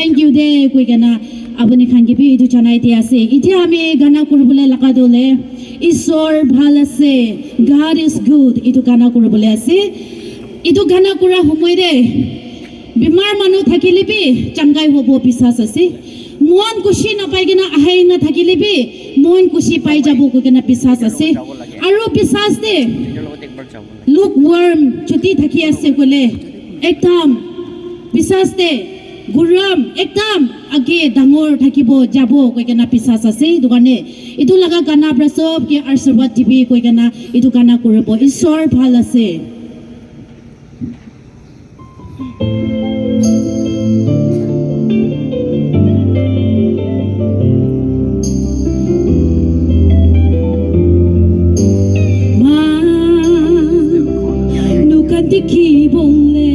thank you de koi kana abuni khan ki bi etu janai dia ase etia ami gana kuribole laga dole Isor bhal ase God is good etu gana kuribole ase etu gana kura humoi de bimar manu thakile bi changai hobo bisas ase mon kushi na pai gina ahai na thakile bi mon kushi pai jabo ko gina bisas ase aro bisas de lukewarm chuti thaki ase kole ekdam bisas de guram ekdam age dangor thakibo jabo koi kana pisas ase dukane etu laga kana prasob ke arshirwad tv koi kana etu kana koribo Isor bhal ase ma nukanti ki bongle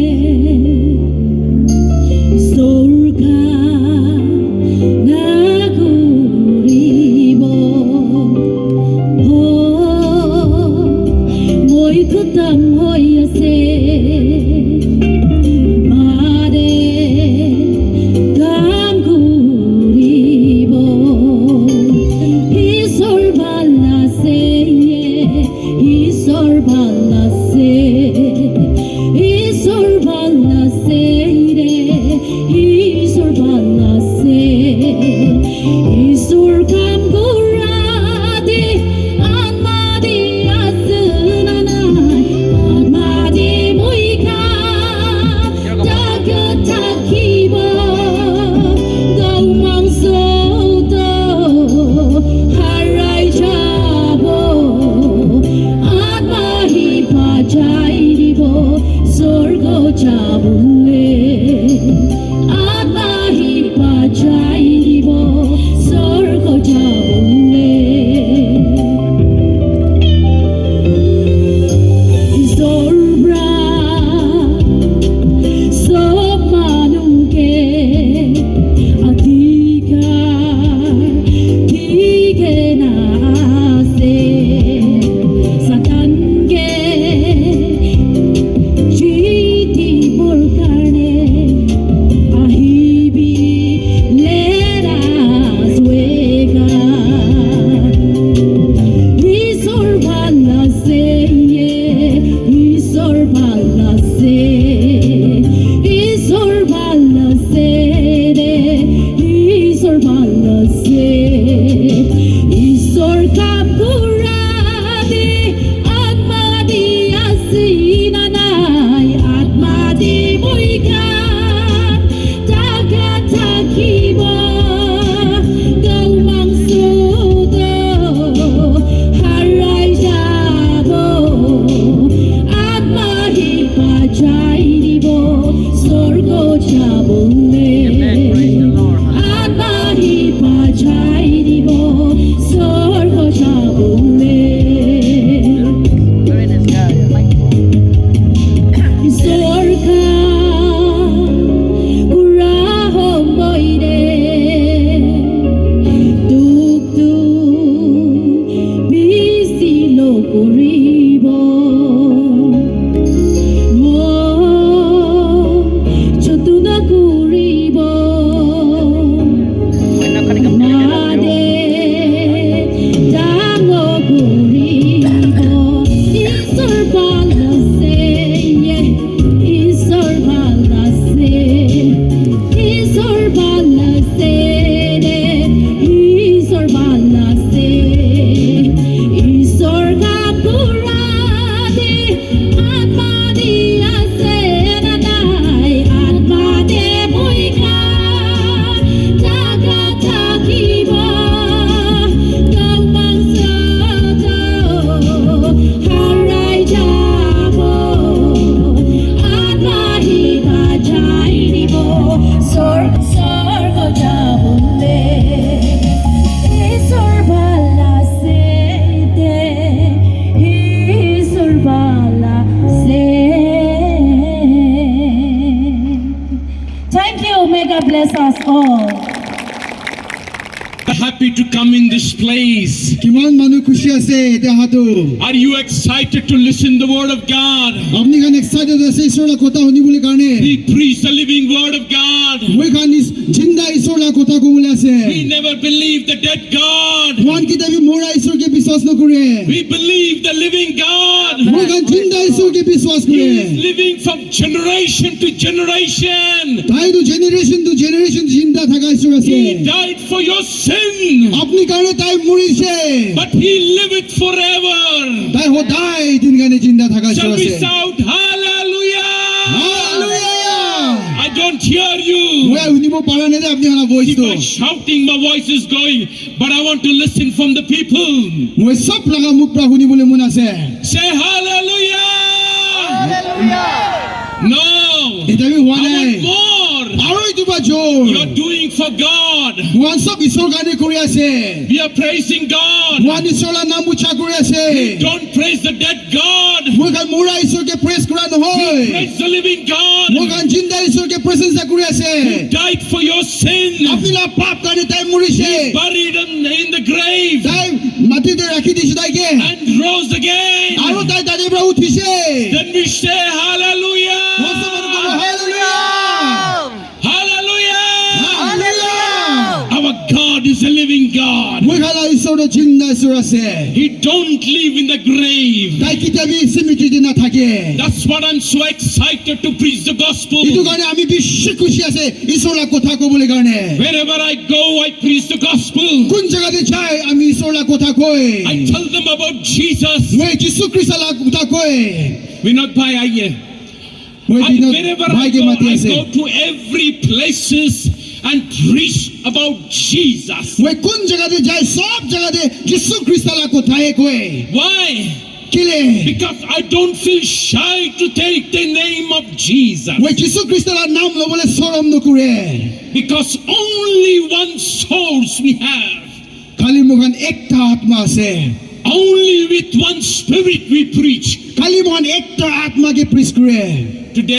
bless us all. happy to come in this place? কিমান মানুহ খুশি আছে এতিয়া হাতো Are you excited to listen the word of God? আপনি কান excited আছে ঈশ্বৰৰ কথা শুনিবলৈ কাৰণে We preach the living word of God. মই কান জিন্দা ঈশ্বৰৰ কথা ক'বলৈ আছে We never believe the dead God. কোন কিতাবি মৰা ঈশ্বৰকে বিশ্বাস নকৰে We believe the living God. মই কান জিন্দা ঈশ্বৰকে বিশ্বাস He কৰে is living from generation to generation. তাইতো জেনারেশন টু জেনারেশন জিন্দা থাকা ঈশ্বৰ আছে He died for your sin, আপনি কাৰণে তাই মৰিছে but he liveth forever. তাই সদায় দিন কাৰণে জিন্দা থাকা ঈশ্বৰ Shall we আছে shout hallelujah? Hallelujah I don't hear you. মই শুনিব পাৰা নাই যে আপুনি হালা If ভইচটো I'm shouting, my voice is going, but I want to listen from the people. মই সব লাগা মুখ পৰা শুনিবলৈ মন আছে Say hallelujah. No. এটা আমি হোৱা I নাই want more. আৰু এইটো বা জোৰ You're doing for God. মই সব ঈশ্বৰ কাৰণে কৰি আছে We are praising God. মই ঈশ্বৰৰ নাম উচ্চাৰ কৰি আছে Don't praise the dead God. মই কান মৰা ঈশ্বৰকে প্ৰেছ কৰা নহয় Praise the living মই God. কান জিন্দা ঈশ্বৰকে প্ৰশংসা কৰি আছে Died for your sin. আপোনাৰ পাপ কাৰণে তাই মৰিছে Buried in the grave তাই মাটিতে ৰাখি দিছে তাইকে and rose again. আৰু তাই তাৰে পৰা উঠিছে Then we say hallelujah. মই সমান কৰো hallelujah Hallelujah. Hallelujah Our God is a living God. মই খালা ঈশ্বৰৰ জিন্দা ঈশ্বৰ আছে He don't live in the grave. তাই কিতাবি স্মৃতিতে নাথাকে That's what I'm so excited to preach the gospel. এইটো কাৰণে আমি বেছি খুশি আছে ঈশ্বৰৰ কথা ক'বলৈ কাৰণে Wherever I go, I preach the gospel. কোন জায়গাতে যাই আমি ঈশ্বৰৰ কথা কই I tell them about Jesus. মই যীশু খ্ৰীষ্টৰ কথা কই Vinod Bhai, aye. মই দিনত Wherever I ভাইকে go, মাতি I আছে go to every places and preach about Jesus. মই কোন জায়গাতে যাই সব জায়গাতে যীশু খ্ৰীষ্টৰ কথাই কই Why? কেলে Because I don't feel shy to take the name of Jesus. মই যীশু খ্ৰীষ্টৰ নাম লবলৈ শৰম নকৰে Because only one source we have. খালি মোখান একটা আত্মা আছে Only with one spirit we preach. খালি মোখান একটা আত্মাকে প্রিচ কৰে Today